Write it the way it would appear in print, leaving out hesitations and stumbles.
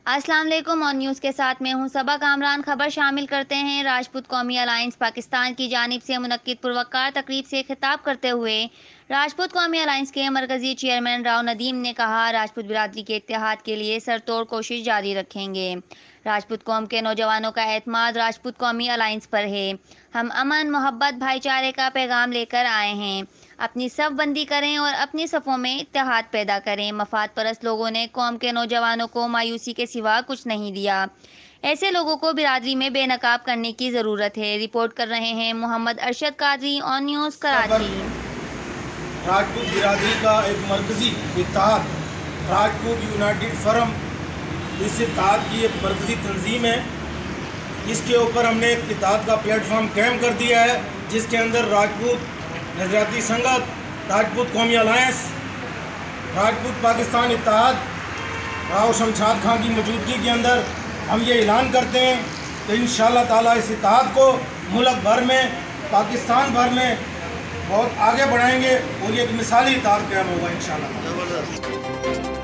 अस्सलाम वालेकुम और न्यूज़ के साथ मैं हूं सबा कामरान। खबर शामिल करते हैं। राजपूत कौमी अलायंस पाकिस्तान की जानिब से मुनक्किद पुरवकार तकरीब से खिताब करते हुए राजपूत कौमी अलायंस के मरकज़ी चेयरमैन राव नदीम ने कहा, राजपूत बिरादरी के इत्तेहाद के लिए सरतोड़ कोशिश जारी रखेंगे। राजपूत कौम के नौजवानों का एतमाद राजपूत कौमी अलायंस पर है। हम अमन, मोहब्बत, भाईचारे का पैगाम लेकर आए हैं। अपनी सफ बंदी करें और अपनी सफ़ों में इत्तेहाद पैदा करें। मफाद परस्त लोगों ने कौम के नौजवानों को मायूसी के सिवा कुछ नहीं दिया। ऐसे लोगों को बिरादरी में बेनकाब करने की ज़रूरत है। रिपोर्ट कर रहे हैं मोहम्मद अरशद कादरी, ऑन न्यूज़ कराची। राजपूत बिरादरी का एक मरकज़ी इत्तेहाद राजपूत यूनाइटेड फोरम, इस इत्तेहाद की एक मरकज़ी तंजीम है। इसके ऊपर हमने एक इत्तेहाद का प्लेटफॉर्म कायम कर दिया है, जिसके अंदर राजपूत नजरियाती संगत, राजपूत कौमी अलायंस, राजपूत पाकिस्तान इत्तेहाद, राव शमशाद खां की मौजूदगी के अंदर हम ये ऐलान करते हैं कि इंशाअल्लाह ताला इस इत्तेहाद को मुल्क भर में, पाकिस्तान भर में बहुत आगे बढ़ाएंगे और ये एक मिसाली इत्तेहाद कायम होगा इंशाअल्लाह।